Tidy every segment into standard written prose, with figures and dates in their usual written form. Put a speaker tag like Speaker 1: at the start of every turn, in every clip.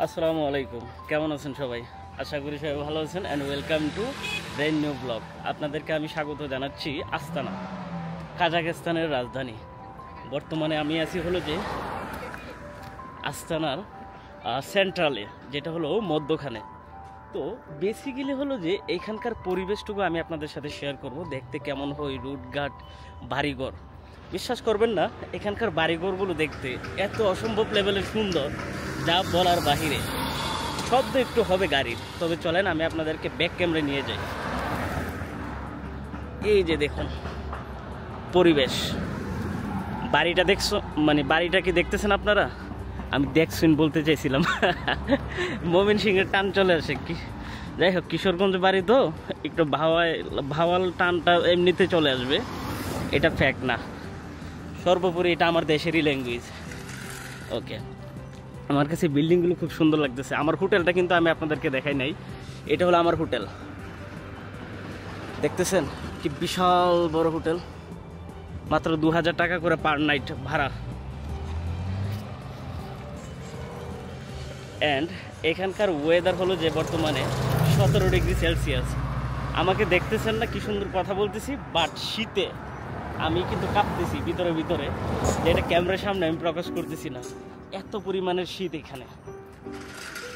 Speaker 1: আসসালামু আলাইকুম, কেমন আছেন সবাই? আশা করি সবাই ভালো আছেন and welcome to brand new blog. আপনাদেরকে আমি স্বাগত জানাচ্ছি আস্তানা, কাজাখস্তানের রাজধানী। বর্তমানে আমি আছি হলো যে আস্তানার সেন্ট্রালে, যেটা হলো মধ্যখানে। তো বেসিক্যালি হলো যে এখানকার পরিবেশটুকু আমি আপনাদের সাথে শেয়ার করব, দেখতে কেমন হয় রুটঘাট, বাড়িঘর। বিশ্বাস করবেন না, এখানকার বাড়িঘরগুলো দেখতে এত অসম্ভব লেভেলের সুন্দর, যা বলার বাহিরে। শব্দ একটু হবে গাড়ির, তবে চলেন আমি আপনাদেরকে ব্যাক ক্যামেরায় নিয়ে যাই। এই যে দেখুন পরিবেশ, বাড়িটা দেখছো, মানে বাড়িটা কি দেখতেছেন আপনারা? আমি দেখছেন বলতে চাইছিলাম। ময়মনসিংহের টান চলে আসে কি, যাই হোক কিশোরগঞ্জ বাড়ি তো একটু ভাওয়াল টানটা এমনিতে চলে আসবে, এটা ফ্যাক্ট না। সর্বোপরি এটা আমার দেশেরই ল্যাঙ্গুয়েজ। ওকে, আমার কাছে বিল্ডিংগুলো খুব সুন্দর লাগতেছে। আমার হোটেলটা কিন্তু আমি আপনাদেরকে দেখাই নাই, এটা হলো আমার হোটেল। দেখতেছেন কি বিশাল বড় হোটেল, মাত্র 2000 টাকা করে পার নাইট ভাড়া। অ্যান্ড এখানকার ওয়েদার হলো যে বর্তমানে 17 ডিগ্রি সেলসিয়াস। আমাকে দেখতেছেন না কি সুন্দর কথা বলতেছি, বাট শীতে আমি কিন্তু কাঁপতেছি ভিতরে ভিতরে, যেটা ক্যামেরার সামনে আমি প্রকাশ করতেছি না। এত পরিমাণের শীত এখানে।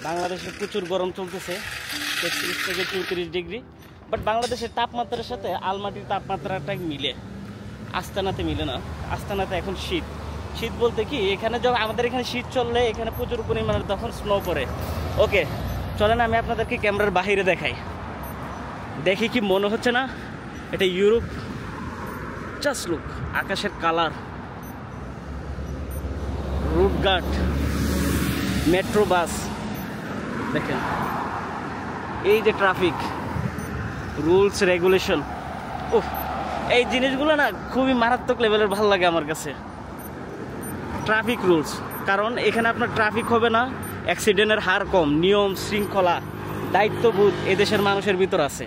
Speaker 1: বাংলাদেশে প্রচুর গরম চলতেছে, 33 থেকে 34 ডিগ্রি, বাট বাংলাদেশের তাপমাত্রার সাথে আলমাটির তাপমাত্রাটাই মিলে, আস্তানাতে মিলে না। আস্তানাতে এখন শীত। শীত বলতে কি, এখানে যখন আমাদের এখানে শীত চললে এখানে প্রচুর পরিমাণে তখন স্নো পড়ে। ওকে চলেন আমি আপনাদেরকে ক্যামেরার বাহিরে দেখাই। দেখি কি মনে হচ্ছে না এটা ইউরোপ? জাস্ট লুক, আকাশের কালার, রুটঘাট, মেট্রো বাস দেখেন, এই যে ট্রাফিক রুলস রেগুলেশন, উফ, এই জিনিসগুলো না খুবই মারাত্মক লেভেলের ভালো লাগে আমার কাছে। ট্রাফিক রুলস, কারণ এখানে আপনার ট্রাফিক হবে না, অ্যাক্সিডেন্টের হার কম, নিয়ম শৃঙ্খলা দায়িত্ববোধ এদেশের মানুষের ভিতর আছে।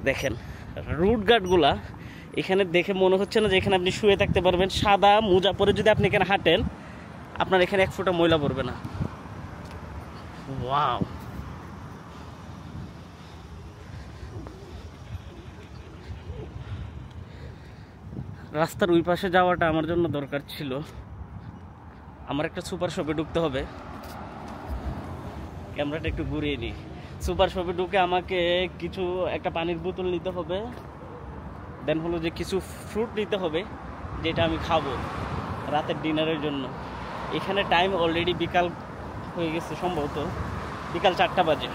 Speaker 1: দেখেন রুটঘাটগুলা এখানে দেখে মনে হচ্ছে না যে এখানে আপনি শুয়ে থাকতে পারবেন। সাদা মোজা পরে যদি আপনি এখানে হাঁটেন, আপনার এখানে এক ফোঁটা ময়লা পড়বে না। ওয়াও, রাস্তার ওই পাশে যাওয়াটা আমার জন্য দরকার ছিল। আমার একটা সুপার শপে ঢুকতে হবে, ক্যামেরাটা একটু ঘুরিয়ে নিই। সুপার শপে ঢুকে আমাকে কিছু একটা পানির বোতল নিতে হবে, দেন হলো যে কিছু ফ্রুট নিতে হবে, যেটা আমি খাবো রাতের ডিনারের জন্য। এখানে টাইম অলরেডি বিকাল হয়ে গেছে, সম্ভবত বিকাল 4টা বাজে।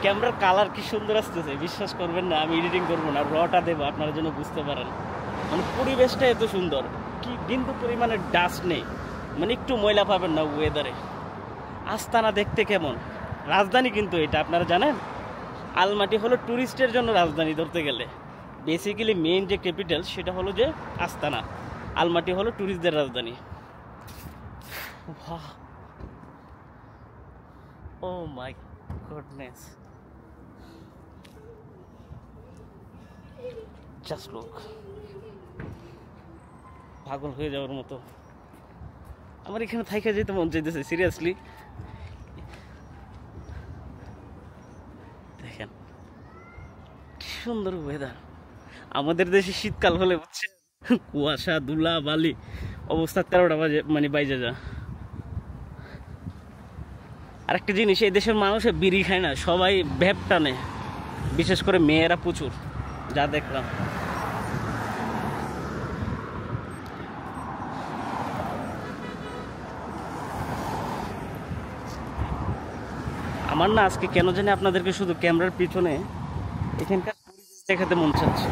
Speaker 1: ক্যামেরার কালার কি সুন্দর আসতেছে, বিশ্বাস করবেন না, আমি এডিটিং করবো না, রটা দেবো আপনারা যেন বুঝতে পারেন। মানে পরিবেশটা এত সুন্দর কি, কিন্তু পরিমাণে ডাস্ট নেই, মানে একটু ময়লা পাবেন না ওয়েদারে। আস্তানা দেখতে কেমন, রাজধানী কিন্তু এটা আপনারা জানেন। আলমাটি হলো ট্যুরিস্টের জন্য রাজধানী ধরতে গেলে, বেসিক্যালি মেইন যে ক্যাপিটাল সেটা হলো যে আস্তানা, আলমাটি হলো ট্যুরিস্টদের রাজধানী। ও মাই গডনেস, জাস্ট লুক, পাগল হয়ে যাওয়ার মতো। আমার এখানে থাইকা যেতে মন চাইতেছে সিরিয়াসলি। দেখেন কি সুন্দর ওয়েদার। আমাদের দেশে শীতকাল হলে হচ্ছে কুয়াশা ধুলা বালি, অবস্থা 13টা বাজে, মানে বাইজে যা। আরেকটা জিনিস, এই দেশের মানুষে বিড়ি খায় না, সবাই ভ্যাপ টানে, বিশেষ করে মেয়েরা প্রচুর, যা দেখলাম। আমার না আজকে কেন জানি আপনাদেরকে শুধু ক্যামেরার পিছনে এখানকার পরিবেশ দেখাতে মন চাচ্ছে।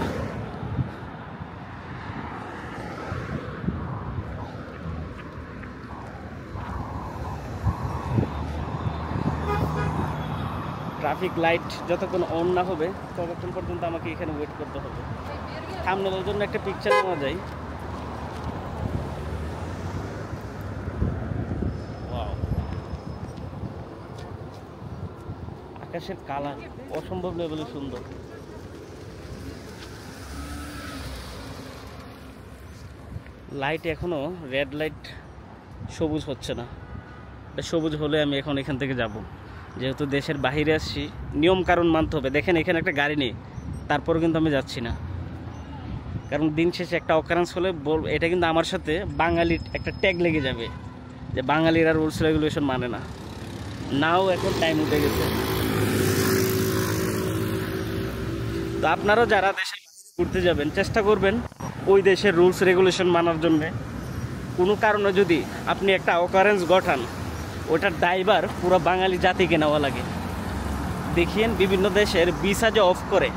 Speaker 1: ট্রাফিক লাইট যতক্ষণ অন না হবে ততক্ষণ পর্যন্ত আমাকে এখানে ওয়েট করতে হবে। থাম্বনেলের জন্য একটা পিকচার নেওয়া যায়। ওয়াও, আকাশের কালার অসম্ভব লেভেলে সুন্দর। লাইট এখনও রেড লাইট সবুজ হচ্ছে না। সবুজ হলে আমি এখন এখান থেকে যাব, যেহেতু দেশের বাহিরে আসছি নিয়ম কারণ মানতে হবে। দেখেন এখানে একটা গাড়ি নেই, তারপরও কিন্তু আমি যাচ্ছি না, কারণ দিন শেষে একটা অকারেন্স হলে এটা কিন্তু আমার সাথে বাঙালির একটা ট্যাগ লেগে যাবে যে বাঙালিরা রুলস রেগুলেশন মানে না। নাও এখন টাইম উঠে গেছে। তো আপনারাও যারা দেশে ঘুরতে যাবেন চেষ্টা করবেন ওই দেশের রুলস রেগুলেশন মানার জন্যে। কোনো কারণে যদি আপনি একটা অকারেন্স ঘটান, ওটার ড্রাইভার পুরো বাঙালি জাতিকে নেওয়া লাগে। দেখিয়েন বিভিন্ন দেশের ভিসা যে অফ করে,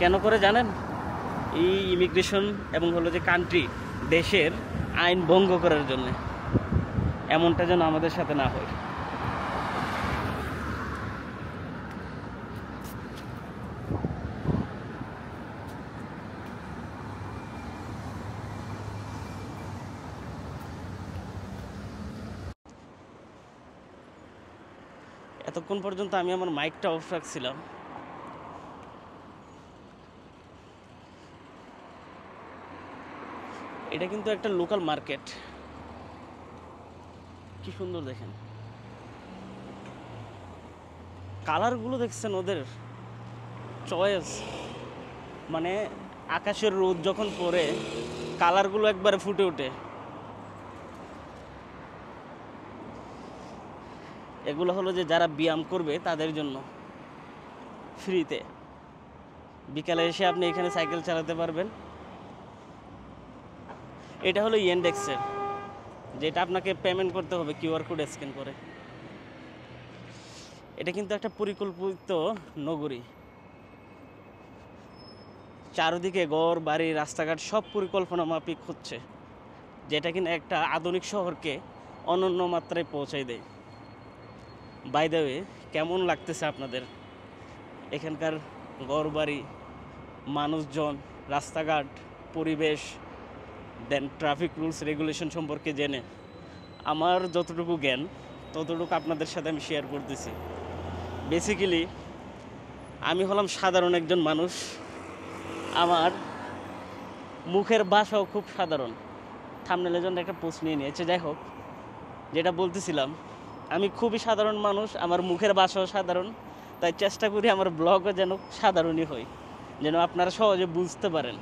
Speaker 1: কেন করে জানেন? এই ইমিগ্রেশন এবং হলো যে কান্ট্রি দেশের আইন ভঙ্গ করার জন্যে। এমনটা যেন আমাদের সাথে না হয়। এতক্ষণ পর্যন্ত আমি আমার মাইকটা অফ রাখছিলাম। এটা কিন্তু একটা লোকাল মার্কেট। কি সুন্দর দেখেন কালারগুলো, দেখছেন ওদের চয়েস। মানে আকাশের রোদ যখন পড়ে কালারগুলো একবারে ফুটে ওঠে। এগুলো হলো যে যারা ব্যায়াম করবে তাদের জন্য ফ্রিতে। বিকালে এসে আপনি এখানে সাইকেল চালাতে পারবেন। এটা হলো ইয়েন্ডেক্সের, যেটা আপনাকে পেমেন্ট করতে হবে কিউআর কোড স্ক্যান করে। এটা কিন্তু একটা পরিকল্পিত নগরী। চারদিকে ঘর বাড়ি রাস্তাঘাট সব পরিকল্পনা মাফিক হচ্ছে, যেটা কিনা একটা আধুনিক শহরকে অনন্য মাত্রায় পৌঁছায় দেয়। বাই দ্য ওয়ে, কেমন লাগতেছে আপনাদের এখানকার ঘর বাড়ি, মানুষজন, রাস্তাঘাট, পরিবেশ, দেন ট্রাফিক রুলস রেগুলেশন সম্পর্কে জেনে? আমার যতটুকু জ্ঞান ততটুকু আপনাদের সাথে আমি শেয়ার করতেছি। বেসিক্যালি আমি হলাম সাধারণ একজন মানুষ। আমার মুখের ভাষাও খুব সাধারণ। থাম্বনেলের জন্য একটা পোস্ট নিয়ে নিয়েছে। যাই হোক, যেটা বলতেছিলাম, আমি খুবই সাধারণ মানুষ, আমার মুখের ভাষাও সাধারণ। তাই চেষ্টা করি আমার ব্লগও যেন সাধারণই হয়, যেন আপনারা সহজে বুঝতে পারেন।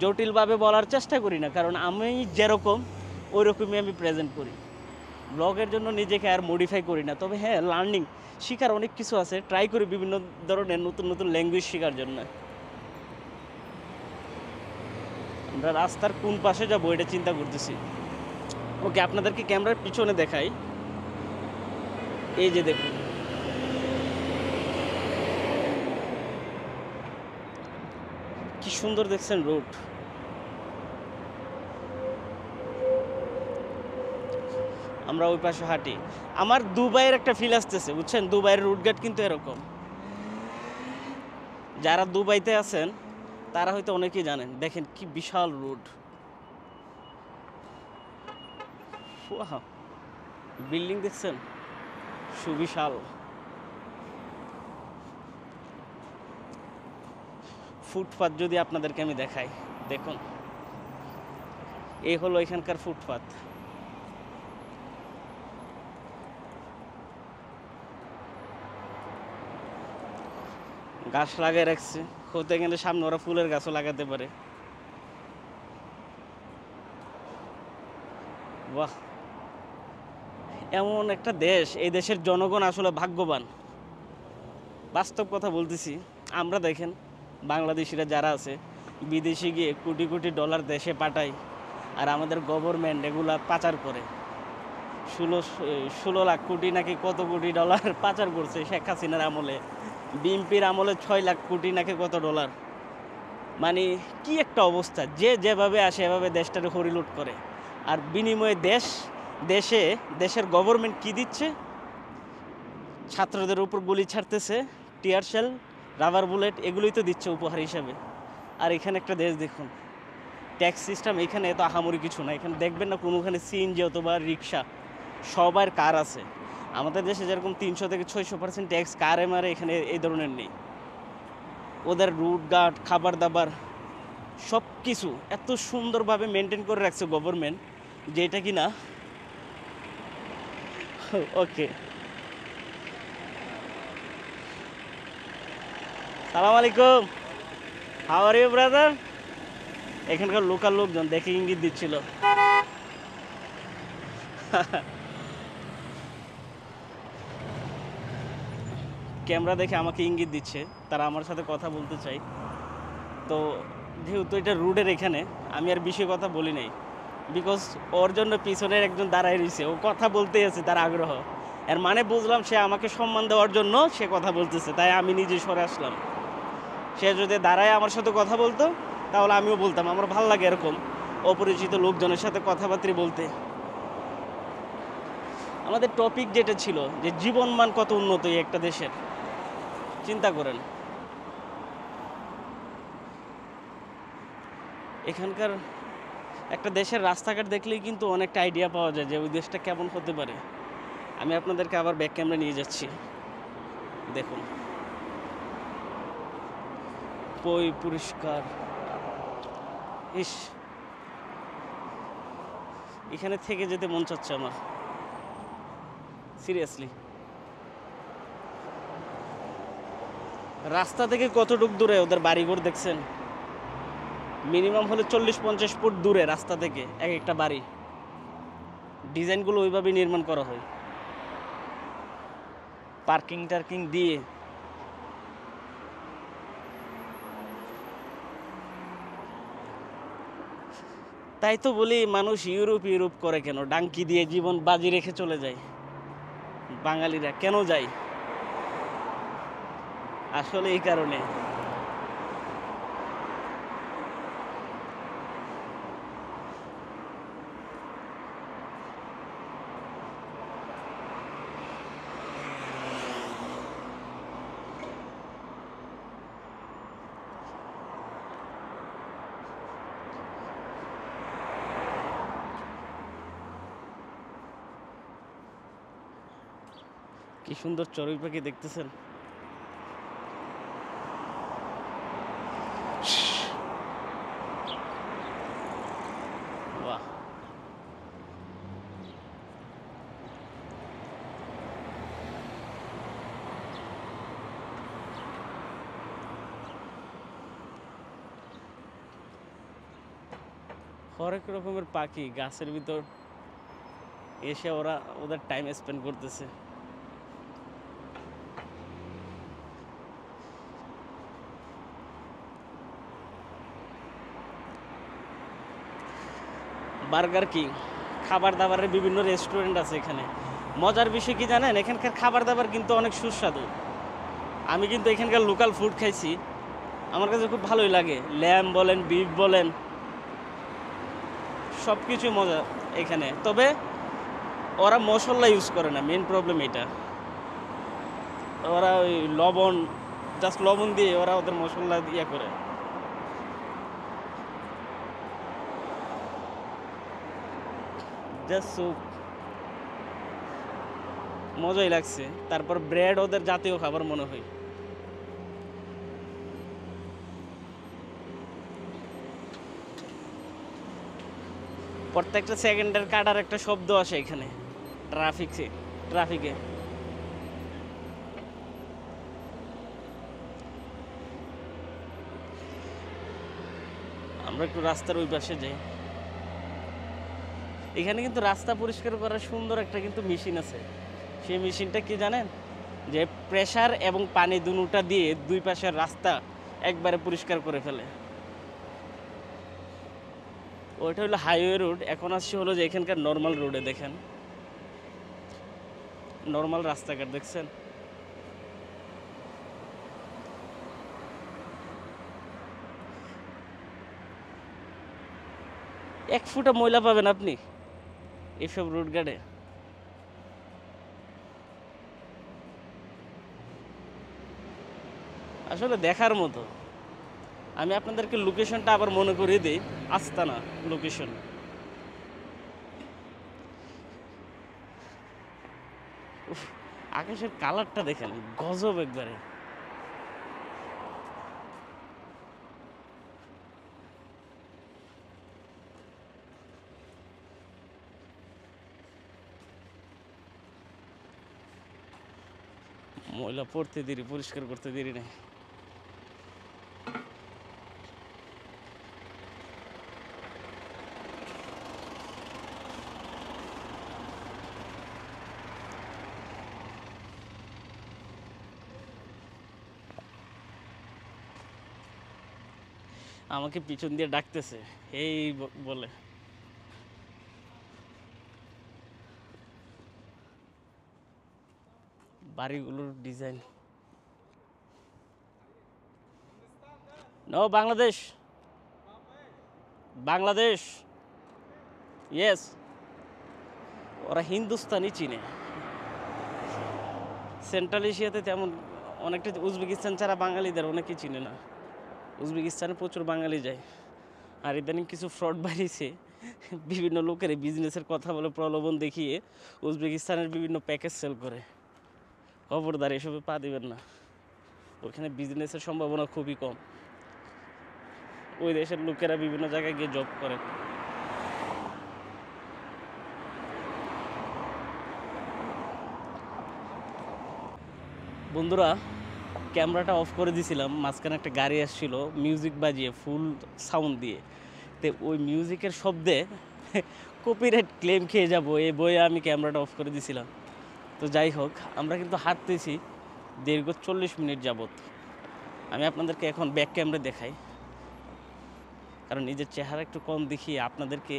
Speaker 1: জটিলভাবে বলার চেষ্টা করি না, কারণ আমি যেরকম ওই রকমই আমি প্রেজেন্ট করি। ব্লগের জন্য নিজেকে আর মডিফাই করি না। তবে হ্যাঁ, লার্নিং শেখার অনেক কিছু আছে। ট্রাই করি বিভিন্ন ধরনের নতুন নতুন ল্যাঙ্গুয়েজ শেখার জন্য। আমরা রাস্তার কোন পাশে যাবো এটা চিন্তা করতেছি। ওকে, আপনাদেরকে ক্যামেরার পিছনে দেখাই। এই যে দেখুন, কি সুন্দর দেখছেন রোড। আমরা ওই পাশে হাঁটি। আমার দুবাইয়ের একটা ফিল আসতেছে, বুঝছেন? দুবাইয়ের রুটঘাট কিন্তু এরকম। যারা দুবাইতে আছেন তারা হয়তো অনেকেই জানেন। দেখেন কি বিশাল রোড, বিল্ডিং দেখছেন, সুবিশাল। ফুটপাত যদি আপনাদেরকে আমি দেখাই, দেখুন এই হলো এখানকার ফুটপাত। গাছ লাগিয়ে রাখছে, হতে গেলে সামনে ওরা ফুলের গাছও লাগাতে পারে। বাহ, এমন একটা দেশ। এই দেশের জনগণ আসলে ভাগ্যবান। বাস্তব কথা বলতেছি। আমরা দেখেন বাংলাদেশিরা যারা আছে বিদেশে গিয়ে কোটি কোটি ডলার দেশে পাঠায়, আর আমাদের গভর্নমেন্ট এগুলা পাচার করে। 16 লাখ কোটি নাকি কত কোটি ডলার পাচার করছে শেখ হাসিনার আমলে। বিএনপির আমলে 6 লাখ কোটি নাকি কত ডলার। মানে কি একটা অবস্থা। যে যেভাবে আসে এভাবে দেশটাকে হরিলুট করে, আর বিনিময়ে দেশের গভর্নমেন্ট কি দিচ্ছে? ছাত্রদের উপর গুলি ছাড়তেছে, টিয়ার শেল, রাবার বুলেট, এগুলোই তো দিচ্ছে উপহার হিসাবে। আর এখানে একটা দেশ দেখুন, ট্যাক্স সিস্টেম এখানে এত আহামরি কিছু না। এখানে দেখবেন না কোনোখানে সিএনজি অথবা রিক্সা, সবার কার আছে। আমাদের দেশে যেরকম 300 থেকে 600% ট্যাক্স কারে মারে, এখানে এই ধরনের নেই। ওদের রুট ঘাট, খাবার দাবার সব কিছু এত সুন্দরভাবে মেনটেন করে রাখছে গভর্নমেন্ট, যেটা কি না ওকে। সালাম আলাইকুম, হাউ আর ইউ ব্রাদার? এখানকার লোকাল লোকজন দেখে ইঙ্গিত দিচ্ছিল। ক্যামেরা দেখে আমাকে ইঙ্গিত দিচ্ছে তারা আমার সাথে কথা বলতে চাই। তো যেহেতু এটা রুডের এখানে, আমি আর বেশি কথা বলি নাই, বিকজ ওর জন্য পিছনের একজন দাঁড়ায় রয়েছে, ও কথা বলতেই আছে, তার আগ্রহ। এর মানে বুঝলাম সে আমাকে সম্মান দেওয়ার জন্য সে কথা বলতেছে, তাই আমি নিজে সরে আসলাম। সে যদি দাঁড়ায় আমার সাথে কথা বলতো তাহলে আমিও বলতাম। আমার ভালো লাগে এরকম অপরিচিত লোকজনের সাথে কথাবার্তা বলতে। আমাদের টপিক যেটা ছিল যে জীবনমান কত উন্নত এই একটা দেশের, চিন্তা করেন। এখানকার একটা দেশের রাস্তাঘাট দেখলেই কিন্তু অনেকটা আইডিয়া পাওয়া যায় যে ওই দেশটা কেমন হতে পারে। আমি আপনাদেরকে আবার ব্যাক ক্যামেরা নিয়ে যাচ্ছি, দেখুন পরিষ্কার। ইস, এখানে থেকে যেতে মন চাচ্ছে আমার, সিরিয়াসলি। রাস্তা থেকে কতটুক দূরে ওদের বাড়িঘর দেখছেন? মিনিমাম হলে 40-50 ফুট দূরে রাস্তা থেকে এক একটা বাড়ি। ডিজাইনগুলো ওইভাবেই নির্মাণ করা হয়, পার্কিং টার্কিং দিয়ে। তাই তো বলি মানুষ ইউরোপ ইউরোপ করে কেন, ডাঙ্কি দিয়ে জীবন বাজি রেখে চলে যায়। বাঙালিরা কেন যায়? আসলে এই কারণে। কি সুন্দর চড়ুই পাখি দেখতেছেন। বাহ, হরেক রকমের পাখি গাছের ভিতর এসে ওরা ওদের টাইম স্পেন্ড করতেছে। বার্গার কিং, খাবার দাবারের বিভিন্ন রেস্টুরেন্ট আছে এখানে। মজার বিষয় কি জানেন, এখানকার খাবার দাবার কিন্তু অনেক সুস্বাদু। আমি কিন্তু এখানকার লোকাল ফুড খাইছি, আমার কাছে খুব ভালোই লাগে। ল্যাম বলেন, বিফ বলেন, সব কিছু মজা এখানে। তবে ওরা মশলা ইউজ করে না, মেন প্রবলেম এটা। ওরা ওই লবণ, জাস্ট লবণ দিয়ে ওরা ওদের মশলা ইয়ে করে। জাস্ট স্যুপ, মজাই লাগছে। তারপর ব্রেড ওদের জাতীয় খাবার মনে হয়। প্রত্যেকটা সেকেন্ডের কাটার একটা শব্দ আসে এখানে ট্রাফিকে। আমরা একটু রাস্তার ওই পাশে যাই। এখানে কিন্তু রাস্তা পরিষ্কার করার সুন্দর একটা কিন্তু মেশিন আছে। সেই মেশিনটা কি জানেন, যে প্রেসার এবং পানি দুটা দিয়ে দুই পাশের রাস্তা একবারে পরিষ্কার করে ফেলে। ওইটা হলো হাইওয়ে রোড। এখন আসছে হলো যে এখানকার নর্মাল রোডে, দেখেন নর্মাল রাস্তাঘাট দেখছেন। এক ফুটা ময়লা পাবেন আপনি এসব রোড গার্ডে। আসলে দেখার মতো। আমি আপনাদেরকে লোকেশনটা আবার মনে করিয়ে দিই, আস্তানা লোকেশন। আকাশের কালারটা দেখেন, গজব একবারে। ময়লা পড়তে দেরি, পরিষ্কার করতে দেরি নেই। আমাকে পিছন দিয়ে ডাকতেছে এই বলে। বাড়িগুলোর design. No, Bangladesh, Bangladesh, yes. ওরা হিন্দুস্তানি চিনে। সেন্ট্রাল এশিয়াতে তেমন অনেকটা, উজবেকিস্তান ছাড়া বাঙালিদের অনেকেই চিনে না। উজবেকিস্তানে প্রচুর বাঙালি যায়। আর ইদানিং কিছু ফ্রড বাড়িয়েছে, বিভিন্ন লোকের বিজনেসের কথা বলে প্রলোভন দেখিয়ে উজবেকিস্তানের বিভিন্ন প্যাকেজ সেল করে। খবরদার, এসবে পা দিবেন না। ওখানে বিজনেসের সম্ভাবনা খুবই কম। ওই দেশের লোকেরা বিভিন্ন জায়গায় গিয়ে জব করে। বন্ধুরা, ক্যামেরাটা অফ করে দিয়েছিলাম, মাঝখানে একটা গাড়ি আসছিল মিউজিক বাজিয়ে ফুল সাউন্ড দিয়ে। তো ওই মিউজিকের শব্দে কপিরাইট ক্লেম খেয়ে যাব এই বইয়ে আমি ক্যামেরাটা অফ করে দিয়েছিলাম। তো যাই হোক, আমরা কিন্তু হাঁটতেছি দীর্ঘ 40 মিনিট যাবত। আমি আপনাদেরকে এখন ব্যাক ক্যামেরা দেখাই, কারণ নিজের চেহারা একটু কম দেখিয়ে আপনাদেরকে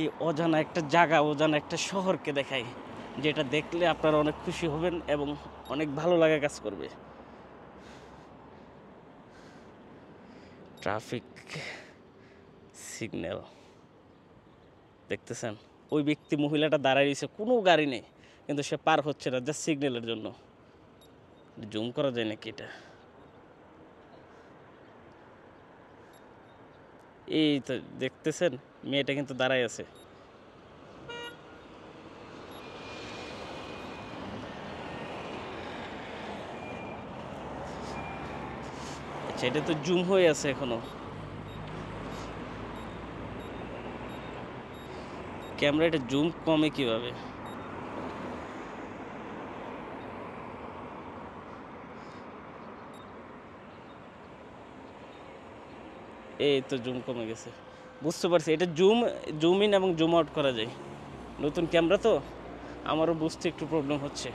Speaker 1: এই অজানা একটা জায়গা, অজানা একটা শহরকে দেখাই, যেটা দেখলে আপনারা অনেক খুশি হবেন এবং অনেক ভালো লাগা কাজ করবে। ট্রাফিক সিগন্যাল দেখতেছেন, ওই ব্যক্তি মহিলাটা দাঁড়ায় রয়েছে, কোনো গাড়ি নেই, কিন্তু সে পার হচ্ছে না জাস্ট সিগন্যালের জন্য। জুম করা যায় নাকি এটা? এই তো দেখতেছেন, মেয়েটা কিন্তু দাঁড়ায় আছে। আচ্ছা, এটা তো জুম হয়ে আছে এখনো। ক্যামেরা এটা জুম কমে কিভাবে? এই তো জুম কমে গেছে, বুঝতে পারছি। এটা জুম ইন এবং জুম আউট করা যায়। নতুন ক্যামেরা তো আমারও বুঝতে একটু প্রবলেম হচ্ছে।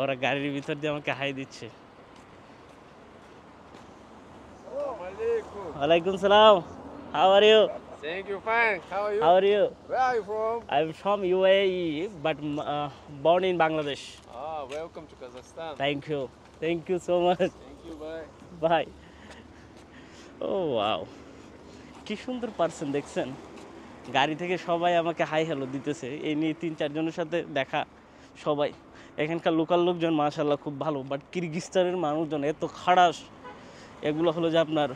Speaker 1: ওরা গাড়ির ভিতর দিয়ে আমাকে হাই দিচ্ছে। ওয়ালাইকুম সালাম। How are you?
Speaker 2: Thank you, fine. How are you?
Speaker 1: How are you?
Speaker 2: Where are you from?
Speaker 1: I'm from UAE, but born in Bangladesh.
Speaker 2: Ah, welcome to Kazakhstan.
Speaker 1: Thank you so much.
Speaker 2: Thank you, bye.
Speaker 1: Bye. Oh wow, কি সুন্দর person দেখছেন। গাড়ি থেকে সবাই আমাকে hi hello দিতেছে। এই নিয়ে 3-4 জনের সাথে দেখা। সবাই এখানকার লোকাল লোকজন মাশাআল্লাহ খুব ভালো, বাট কিরগিজস্তানের মানুষজন এত খাড়াস। এগুলো হলো যে আপনার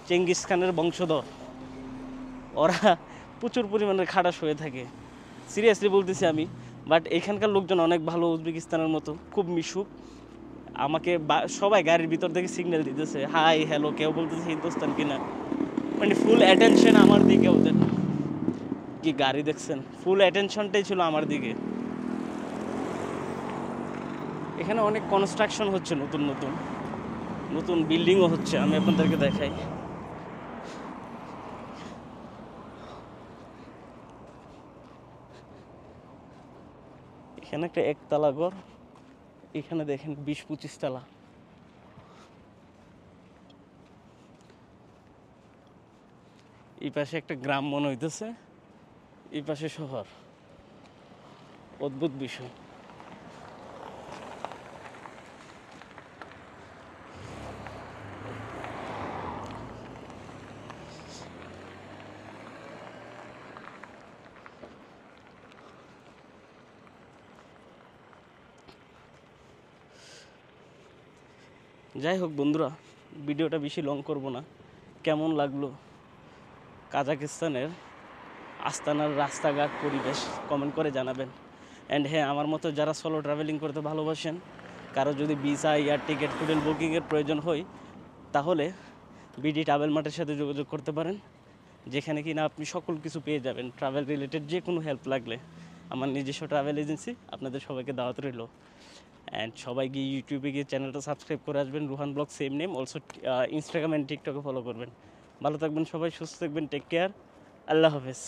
Speaker 1: চেঙ্গিস খানের বংশধর, ওরা প্রচুর পরিমাণে খাড়াস হয়ে থাকে। সিরিয়াসলি বলতেছি আমি। বাট এখানকার লোকজন অনেক ভালো, উজবেকিস্তানের মতো খুব মিশুক। আমাকে সবাই গাড়ির ভিতর থেকে সিগন্যাল দিতেছে, হাই হ্যালো, কেউ বলতেছে হিন্দুস্তান কিনা, মানে ফুল অ্যাটেনশন আমার দিকে ওদের। কি গাড়ি দেখছেন, ফুল অ্যাটেনশনটাই ছিল আমার দিকে। এখানে অনেক কনস্ট্রাকশন হচ্ছে, নতুন নতুন নতুন বিল্ডিংও হচ্ছে, আমি আপনাদেরকে দেখাই। এখানে একটা একতলা ঘর, এখানে দেখেন 20-25 তলা। এই পাশে একটা গ্রাম মনে হইতেছে, এই পাশে শহর। অদ্ভুত বিষয়। যাই হোক বন্ধুরা, ভিডিওটা বেশি লং করব না। কেমন লাগলো কাজাকিস্তানের আস্তানার রাস্তাঘাট পরিবেশ কমেন্ট করে জানাবেন। অ্যান্ড হ্যাঁ, আমার মতো যারা সোলো ট্রাভেলিং করতে ভালোবাসেন, কারো যদি ভিসা, এয়ার টিকিট, হোটেল বুকিংয়ের প্রয়োজন হয়, তাহলে বিডি ট্রাভেল মার্টের সাথে যোগাযোগ করতে পারেন, যেখানে কিনা আপনি সকল কিছু পেয়ে যাবেন। ট্রাভেল রিলেটেড যে কোনো হেল্প লাগলে আমার নিজস্ব ট্রাভেল এজেন্সি। আপনাদের সবাইকে দাওয়াত রইল। অ্যান্ড সবাই গিয়ে ইউটিউবে গিয়ে চ্যানেলটা সাবস্ক্রাইব করে আসবেন, Ruhan blog same name. Also Instagram and টিকটকে ফলো করবেন। ভালো থাকবেন সবাই, সুস্থ থাকবেন, টেক কেয়ার, আল্লাহ হাফেজ।